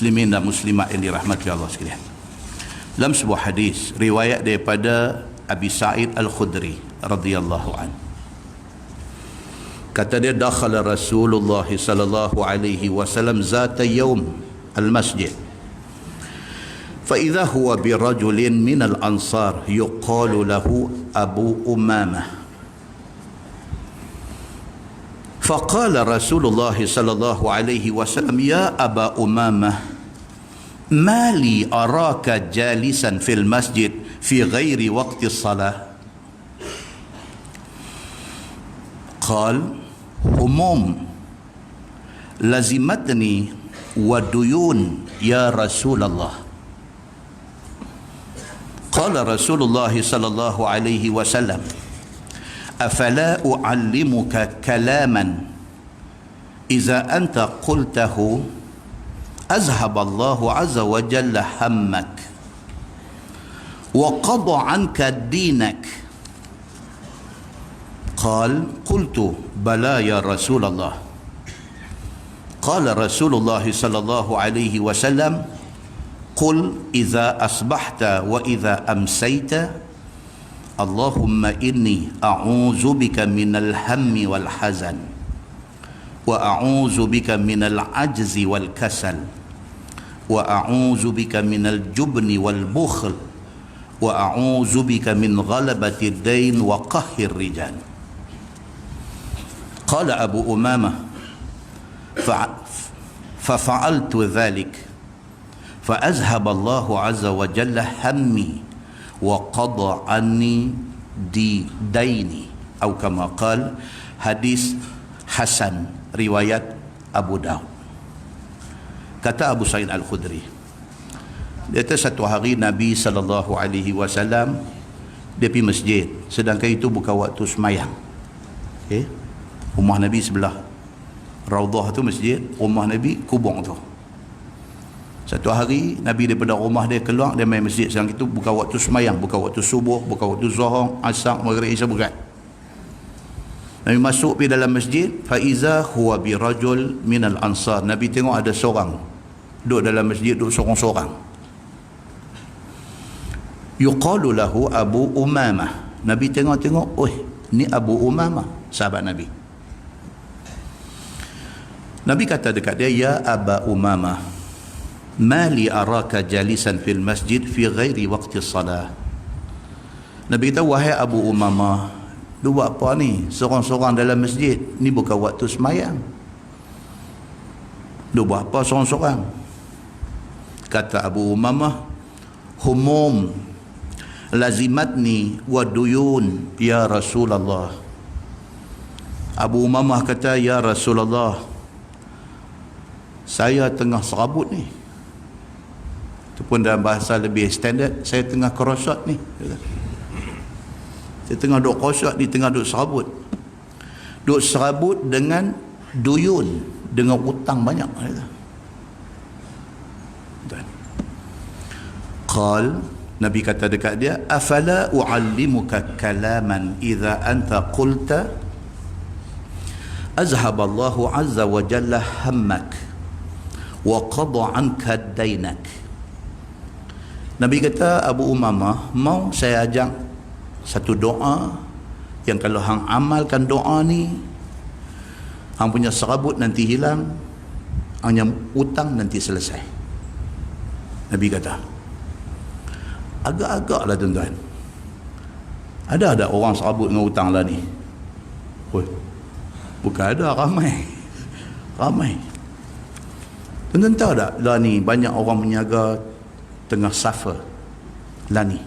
muslimin dan muslimat yang dirahmati Allah sekalian. Dalam sebuah hadis riwayat daripada Abi Sa'id Al-Khudri radhiyallahu an, kata dia, dakhala Rasulullah sallallahu alaihi wasallam zata yaum al-masjid fa idza huwa bi rajulin min al-ansar yuqalu lahu Abu Umamah. فقال رسول الله صلى الله عليه وسلم يا أبا أمامة ما لي أراك جالسا في المسجد في غير وقت الصلاة؟ قال هموم لزمتني وديون يا رسول الله. قال رسول الله صلى الله عليه وسلم أفلا أعلمك كلاما إذا أنت قلته أذهب الله عز وجل همك وقضى عنك دينك؟ قال قلت بلى يا رسول الله. قال رسول الله صلى الله عليه وسلم قل إذا أصبحت وإذا أمسيت اللهم إني أعوذ بك من الهم والحزن وأعوذ بك من العجز والكسل وأعوذ بك من الجبن والبخل وأعوذ بك من غلبة الدين وقهر الرجال. قال أبو أمامة ففعلت ذلك فأذهب الله عز وجل همي وقضى عني ديني أو كما قال. Hadis Hasan riwayat Abu Daud. Kata Abu Sa'id Al-Khudri, dia kata satu hari Nabi SAW dia pergi masjid, sedangkan itu bukan waktu semayang. Okay? Rumah Nabi sebelah Raudhah tu masjid, rumah Nabi kubung tu. Satu hari Nabi daripada rumah dia keluar, dia main masjid. Sedang itu bukan waktu semayang, bukan waktu subuh, bukan waktu zuhur, asar, maghrib, isya, bukan. Nabi masuk pergi dalam masjid, faiza huwa bi rajul minal ansar. Nabi tengok ada seorang duduk dalam masjid, duduk sorang-sorang. Yuqalu lahu Abu Umamah. Nabi tengok-tengok, ni Abu Umamah, sahabat Nabi. Nabi kata dekat dia, ya Aba Umamah, mali araka jalisan fil masjid fi ghairi waqti salah. Nabi kata, wahai Abu Umamah, lu buat apa ni seorang-seorang dalam masjid? Ni bukan waktu semayang. Lu buat apa seorang-seorang? Kata Abu Umamah, humum lazimatni wa duyun ya Rasulullah. Abu Umamah kata, ya Rasulullah, saya tengah serabut ni. Itu pun dalam bahasa lebih standard, saya tengah kerosot ni. Saya tengah duduk kerosot ni, tengah duduk serabut. Duduk serabut dengan duyun, dengan hutang banyak. Qal, Nabi kata dekat dia, afala u'allimuka kalaman idza anta qulta azhaballahu azza wa jalla hammak wa qada anka dainak. Nabi kata, Abu Umamah, mau saya ajak satu doa yang kalau hang amalkan doa ni, hang punya serabut nanti hilang, hang utang nanti selesai. Nabi kata, agak-agak lah tuan-tuan, ada orang serabut dengan hutang lah ni? Bukan ada, ramai. Tuan-tuan tahu tak, lah ni banyak orang menjaga tengah suffer lah ni.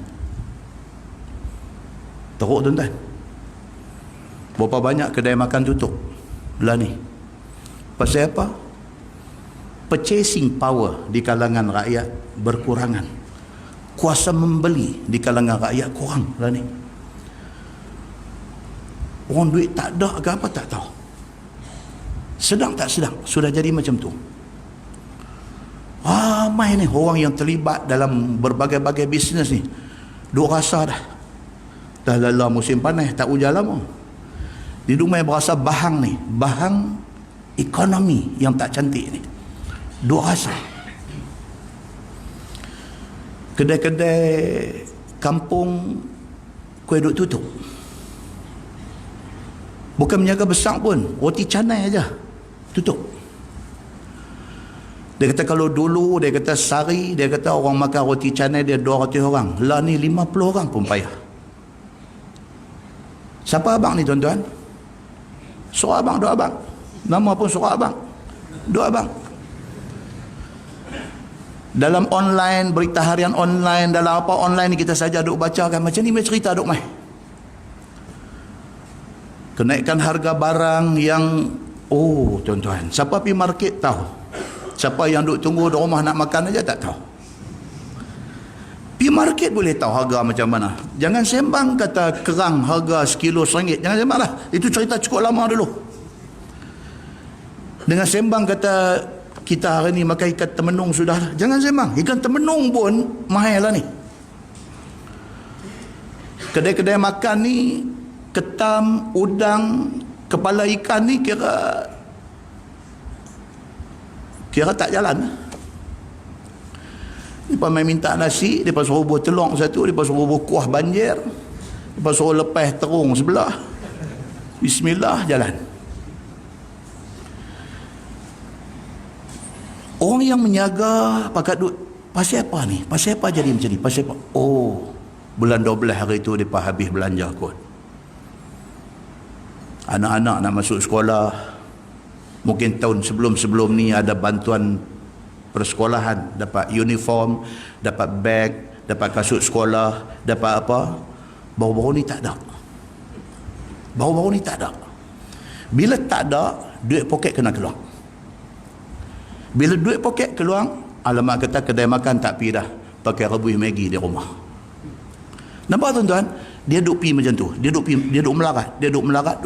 Teruk tuan-tuan, berapa banyak kedai makan tutup lah ni. Pasal apa? Purchasing power di kalangan rakyat berkurangan, kuasa membeli di kalangan rakyat kurang lah ni. Orang duit tak ada ke apa tak tahu, sedang tak sedang sudah jadi macam tu. Ramai ni orang yang terlibat dalam berbagai-bagai bisnes ni, duk rasa dah lala musim panas, tak hujan lama, di rumah berasa bahang ni, bahang ekonomi yang tak cantik ni, duk rasa Kedai-kedai kampung kuih duk tutup. Bukan menjaga besar pun, roti canai aja tutup. Dia kata kalau dulu dia kata sehari dia kata orang makan roti canai dia 200 orang, lah ni 50 orang pun payah. Siapa abang ni tuan-tuan? Surah abang, doa abang. Nama pun surah abang, doa abang. Dalam online, berita harian online, dalam apa online ni kita saja duk baca kan, macam ni macam cerita duk mai. Kenaikan harga barang yang, oh tuan-tuan, siapa pergi market tahu. Siapa yang duk tunggu di rumah nak makan aja tak tahu. Pergi market boleh tahu harga macam mana. Jangan sembang kata kerang harga sekilo RM1. Jangan sembang lah. Itu cerita cukup lama dulu. Dengan sembang kata kita hari ni makan ikan temenung sudah. Jangan sembang. Ikan temenung pun mahal lah ni. Kedai-kedai makan ni, ketam, udang, kepala ikan ni kira tak jalan. Dia main minta nasi, dia suruh buah telur satu, dia suruh buah kuah banjir, dia suruh lepas terung sebelah. Bismillah, jalan. Orang yang menjaga pakat duk, pasal apa ni? Pasal apa jadi macam ni? Pasal apa? Oh, bulan 12 hari tu dia habis belanja kot. Anak-anak nak masuk sekolah, mungkin tahun sebelum-sebelum ni ada bantuan persekolahan, dapat uniform, dapat beg, dapat kasut sekolah, dapat apa. Baru-baru ni tak ada. Baru-baru ni tak ada. Bila tak ada, duit poket kena keluar. Bila duit poket keluar, alamak kata kedai makan tak pergi dah, pakai rebus Maggi di rumah. Nampak tuan-tuan? Dia duk pergi macam tu. Dia duk melarat. Dia duk melarat.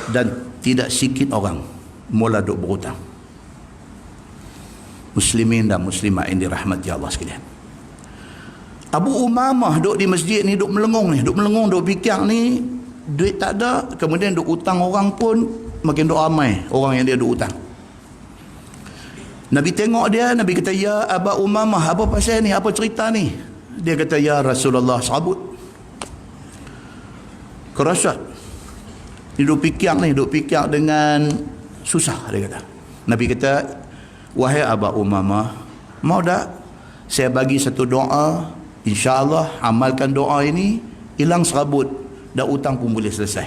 Dan tidak sikit orang mula duk berhutang. Muslimin dan muslimat yang dirahmati Allah sekalian. Abu Umamah duk di masjid ni, duk melengung, duk fikir ni, duit tak ada, kemudian duk hutang orang pun makin duk ramai orang yang dia duk hutang. Nabi tengok dia, Nabi kata, ya Abu Umamah, apa pasal ni, apa cerita ni? Dia kata, ya Rasulullah, sabut kerasat. Dia duk fikir dengan susah, dia kata. Nabi kata, wahai Abu Umamah, mau tak saya bagi satu doa, insya-Allah amalkan doa ini, hilang serabut, dah hutang pun boleh selesai.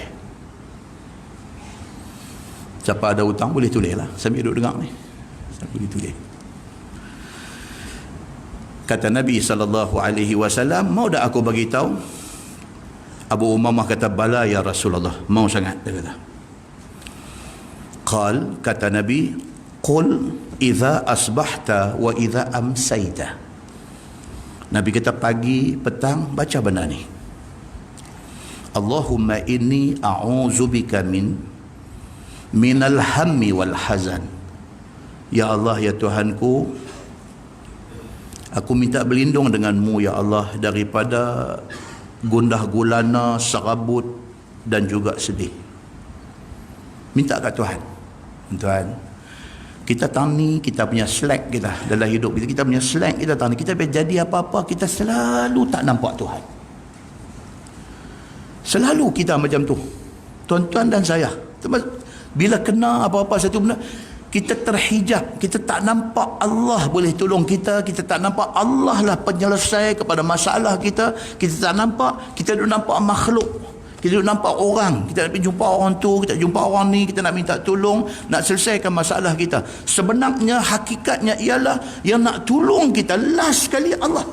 Siapa ada hutang boleh tulis lah sambil duduk dengar ni, boleh tulis. Kata Nabi SAW, mau tak aku bagi tahu? Abu Umamah kata, bala ya Rasulullah, mau sangat, dia kata. Kata Nabi, qul idza asbahta wa idza amsayta. Nabi kata pagi petang baca benda ni. Allahumma inni a'udzubika minal hammi wal hazan. Ya Allah, ya Tuhanku, aku minta berlindung denganmu ya Allah daripada gundah gulana, serabut dan juga sedih. Minta kat Tuhan. Tuhan, kita tahun ni kita punya slack kita dalam hidup kita, kita punya slack kita tahun ni, kita biar jadi apa-apa kita selalu tak nampak Tuhan. Selalu kita macam tu, tuan-tuan dan saya. Bila kena apa-apa satu benda, kita terhijab, kita tak nampak Allah boleh tolong kita, kita tak nampak Allah lah penyelesai kepada masalah kita, kita tak nampak, kita duk nampak makhluk, kita duk nampak orang, kita nak pergi jumpa orang tu, kita jumpa orang ni, kita nak minta tolong, nak selesaikan masalah kita. Sebenarnya hakikatnya ialah yang nak tolong kita last sekali Allah.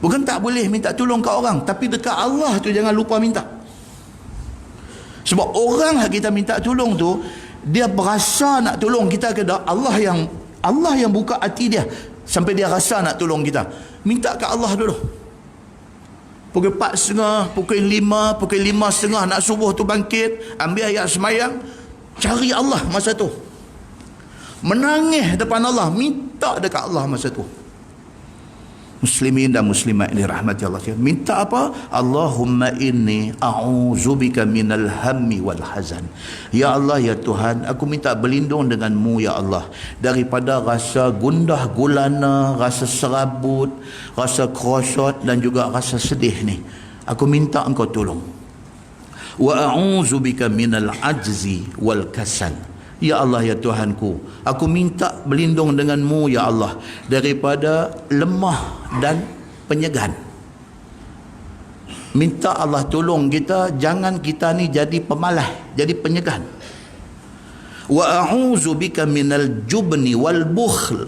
Bukan tak boleh minta tolong ke orang, tapi dekat Allah tu jangan lupa minta. Sebab orang yang kita minta tolong tu, dia berasa nak tolong kita ke tak, Allah yang buka hati dia sampai dia rasa nak tolong kita. Minta ke Allah dulu. Pukul 4.30, pukul 5, pukul 5.30 nak subuh tu bangkit, ambil ayat semayang, cari Allah masa tu. Menangis depan Allah, minta dekat Allah masa tu. Muslimin dan muslimat ini rahmati Allah. Minta apa? Allahumma inni a'udzubika minal hammi wal hazan. Ya Allah, ya Tuhan, aku minta berlindung denganmu ya Allah daripada rasa gundah gulana, rasa serabut, rasa kerosot dan juga rasa sedih ni. Aku minta engkau tolong. Wa a'udzubika minal ajzi wal kasal. Ya Allah, ya Tuhanku, aku minta berlindung denganmu ya Allah daripada lemah dan penyegan. Minta Allah tolong kita, jangan kita ni jadi pemalas, jadi penyegan. Wa a'udzubika minal jubni wal bukhl.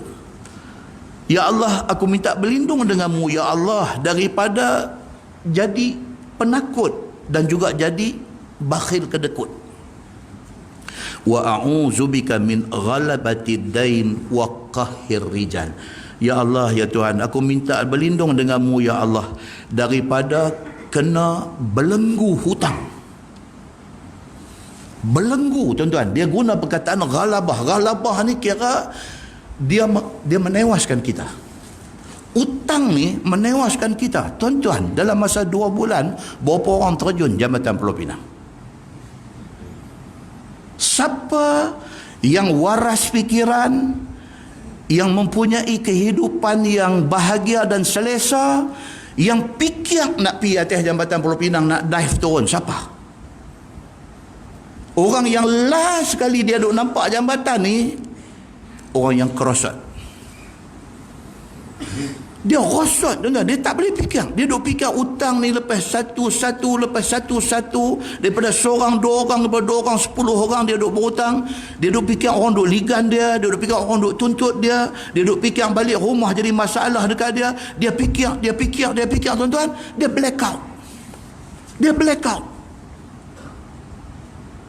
Ya Allah, aku minta berlindung denganmu ya Allah daripada jadi penakut dan juga jadi bakhil kedekut. Wa a'udzubika min ghalabatid dain wa qahhir rijal. Ya Allah, ya Tuhan, aku minta berlindung denganmu ya Allah daripada kena belenggu hutang. Belenggu, tuan-tuan, dia guna perkataan ghalabah. Ghalabah ni kira dia menewaskan kita. Hutang ni menewaskan kita. Tuan-tuan, dalam masa 2 bulan berapa orang terjun Jambatan Pulau Pinang? Siapa yang waras fikiran, yang mempunyai kehidupan yang bahagia dan selesa, yang fikir nak pergi atas Jambatan Pulau Pinang, nak dive turun, siapa? Orang yang last sekali dia duk nampak jambatan ni, orang yang kerosot. Dia rosot, dia tak boleh fikir. Dia duk fikir hutang ni lepas satu lepas satu daripada seorang, 2 orang, daripada 2 orang, 10 orang dia duk berhutang. Dia duk fikir orang duk ligan dia duk fikir orang duk tuntut dia duk fikir balik rumah jadi masalah dekat dia. Dia fikir tuan-tuan, dia blackout.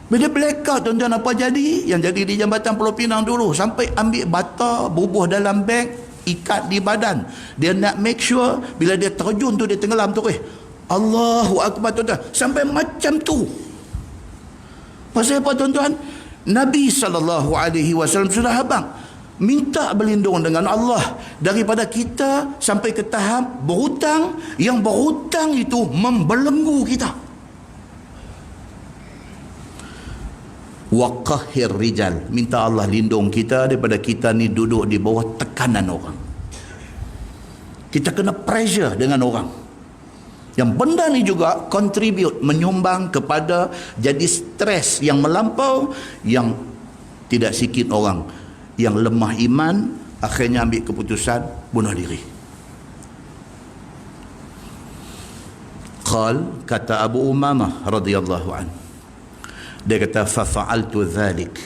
Bila dia blackout, tuan-tuan, apa jadi? Yang jadi di Jambatan Pulau Pinang dulu, sampai ambil bata bubuh dalam beg, ikat di badan. Dia nak make sure bila dia terjun tu, dia tenggelam tu, Allahu Akbar, tuan-tuan, sampai macam tu. Pasal apa, tuan-tuan? Nabi SAW sudah habang minta berlindung dengan Allah daripada kita sampai ke tahap berhutang, yang berhutang itu membelenggu kita. Wa qahhir rijal, minta Allah lindung kita daripada kita ni duduk di bawah tekanan orang. Kita kena pressure dengan orang. Yang benda ni juga contribute, menyumbang kepada jadi stres yang melampau, yang tidak sikit orang yang lemah iman akhirnya ambil keputusan bunuh diri. Kata Abu Umamah radhiyallahu anhu, dia kata, fa'altu dhalik.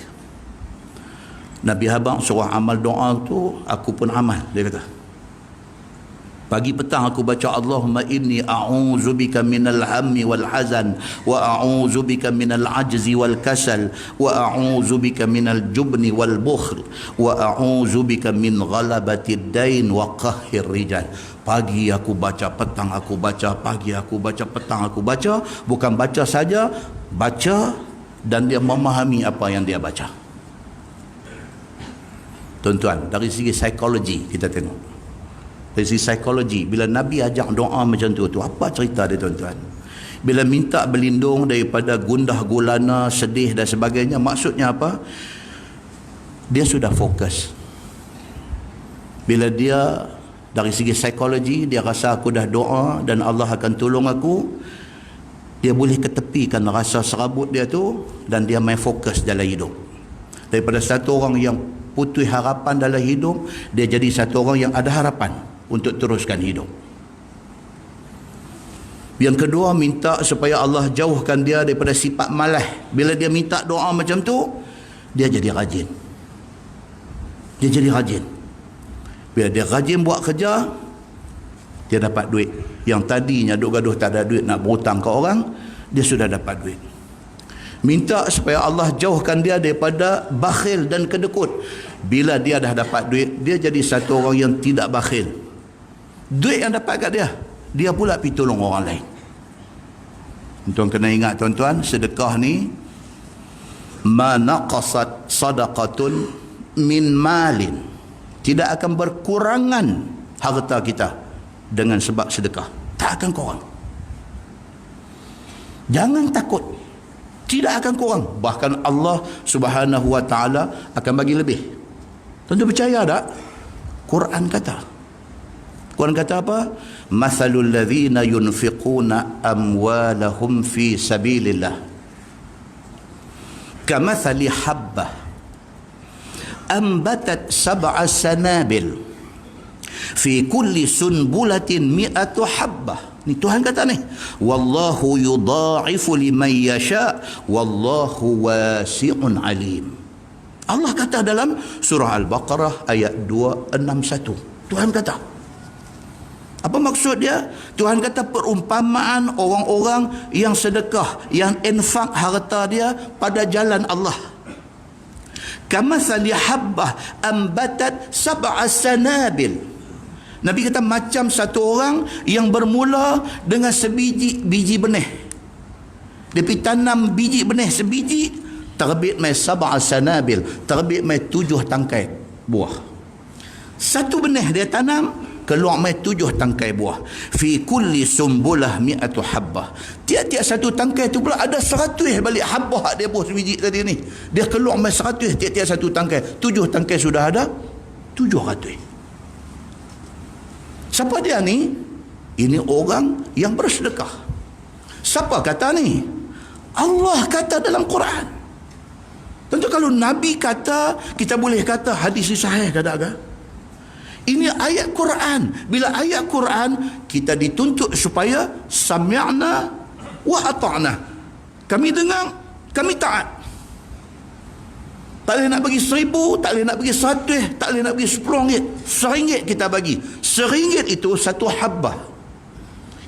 Nabi habang suruh amal doa tu, aku pun amal. Dia kata, pagi petang aku baca Allahumma inni a'udzubika minal hammi wal hazan wa a'udzubika minal ajzi wal kasal wa a'udzubika minal jubni wal bukhl wa a'udzubika min ghalabatid dain wa qahhir rijal. Pagi aku baca, petang aku baca, pagi aku baca, petang aku baca. Bukan baca saja, baca dan dia memahami apa yang dia baca. Tuan-tuan, dari segi psikologi kita tengok. Dari segi psikologi, bila Nabi ajak doa macam tu, apa cerita dia, tuan-tuan? Bila minta berlindung daripada gundah gulana, sedih dan sebagainya, maksudnya apa? Dia sudah fokus. Bila dia dari segi psikologi, dia rasa aku dah doa dan Allah akan tolong aku, dia boleh ketepikan rasa serabut dia tu dan dia main fokus dalam hidup. Daripada satu orang yang putus harapan dalam hidup, dia jadi satu orang yang ada harapan untuk teruskan hidup. Yang kedua, minta supaya Allah jauhkan dia daripada sifat malas. Bila dia minta doa macam tu, dia jadi rajin. Bila dia rajin buat kerja, dia dapat duit. Yang tadinya duk gaduh tak ada duit nak berhutang ke orang, dia sudah dapat duit. Minta supaya Allah jauhkan dia daripada bakhil dan kedekut. Bila dia dah dapat duit, dia jadi satu orang yang tidak bakhil. Duit yang dapat kat dia, dia pula pergi tolong orang lain. Tuan kena ingat, tuan-tuan, sedekah ni ma naqasat sadaqatun min malin, tidak akan berkurangan harta kita dengan sebab sedekah. Tak akan kurang. Jangan takut. Tidak akan kurang. Bahkan Allah Subhanahu wa ta'ala akan bagi lebih. Tentu percaya tak? Quran kata. Quran kata apa? Mathalul ladzina yunfiquna amwalahum fi sabilillah kamathali habbah ambatat sab'a sanabil fi kulli sunbulatin mi'atu habbah. Ni Tuhan kata ni, wallahu yudha'ifu liman yasha wallahu wasi'un alim. Allah kata dalam surah Al-Baqarah ayat 261. Tuhan kata. Apa maksud dia? Tuhan kata perumpamaan orang-orang yang sedekah, yang infak harta dia pada jalan Allah. Kamathali habbah ambatat sab'a sanabil. Nabi kata macam satu orang yang bermula dengan biji benih. Dia pergi tanam biji benih sebiji, terbit mai sab'a sanabil, terbit mai 7 tangkai buah. Satu benih dia tanam, keluar mai 7 tangkai buah. Fi kulli sumbulah mi'atu habbah. Tiap-tiap satu tangkai tu pula ada 100 balik habbah dia buah sebiji tadi ni. Dia keluar mai 100 tiap-tiap satu tangkai. 7 tangkai sudah ada 700. Siapa dia ni? Ini orang yang bersedekah. Siapa kata ni? Allah kata dalam Quran. Tentu kalau Nabi kata, kita boleh kata hadis sahih kadang-kadang. Ini ayat Quran. Bila ayat Quran, kita dituntut supaya sami'na wa ata'na. Kami dengar, kami taat. Tak boleh nak bagi 1,000, tak boleh nak bagi 100, tak boleh nak bagi 10 ringgit. RM1 kita bagi. RM1 itu satu habbah.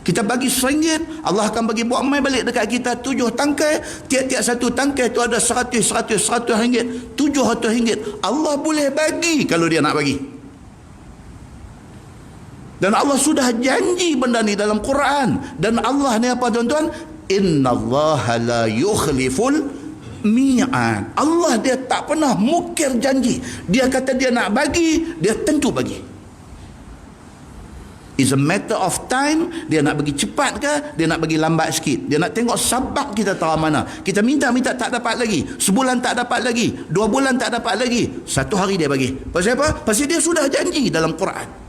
Kita bagi RM1, Allah akan bagi buat mai balik dekat kita 7 tangkai. Tiap-tiap satu tangkai itu ada 100 ringgit, RM700. Allah boleh bagi kalau dia nak bagi. Dan Allah sudah janji benda ni dalam Quran. Dan Allah ni apa tuan-tuan? Innallaha la yukhliful mi'ad. Allah dia tak pernah mukir janji. Dia kata dia nak bagi, dia tentu bagi. It's a matter of time. Dia nak bagi cepat ke, dia nak bagi lambat sikit. Dia nak tengok sabab kita tahu mana. Kita minta tak dapat lagi, sebulan tak dapat lagi, 2 bulan tak dapat lagi, 1 hari dia bagi. Pasal apa? Pasal dia sudah janji dalam Quran.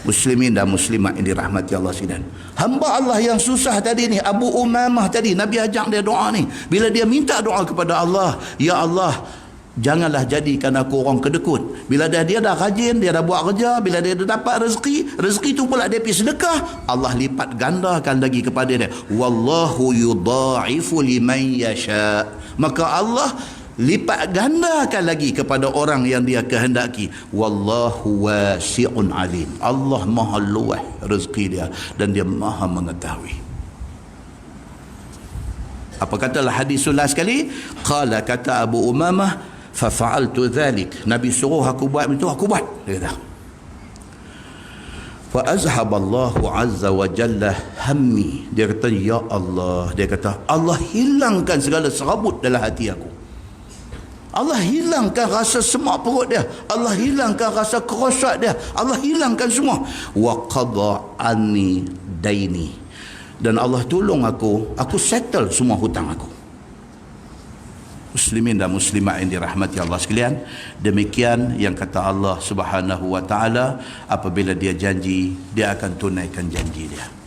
Muslimin dan muslimat yang dirahmati Allah sekalian. Hamba Allah yang susah tadi ni, Abu Umamah tadi, Nabi ajak dia doa ni. Bila dia minta doa kepada Allah, ya Allah, janganlah jadikan aku orang kedekut. Bila dia dah rajin, dia dah buat kerja, bila dia dah dapat rezeki tu pula dia pergi sedekah, Allah lipat gandakan lagi kepada dia. Wallahu yudha'ifu liman yasha. Maka Allah lipat gandakan lagi kepada orang yang dia kehendaki. Wallahu wasi'un alim. Allah maha luas rezeki dia dan dia maha mengetahui. Apa katalah hadis ulas sekali? Qala, kata Abu Umamah, fa fa'altu dhalik. Nabi suruh aku buat itu, aku buat. Dia kata. Fa azhaballahu azza wa jalla hammi. Dia kata, ya Allah. Dia kata, Allah hilangkan segala serabut dalam hati aku. Allah hilangkan rasa semak perut dia. Allah hilangkan rasa kerosot dia. Allah hilangkan semua. Wa qada anni daini. Dan Allah tolong aku settle semua hutang aku. Muslimin dan muslimat yang dirahmati Allah sekalian, demikian yang kata Allah Subhanahu wa taala, apabila dia janji, dia akan tunaikan janji dia.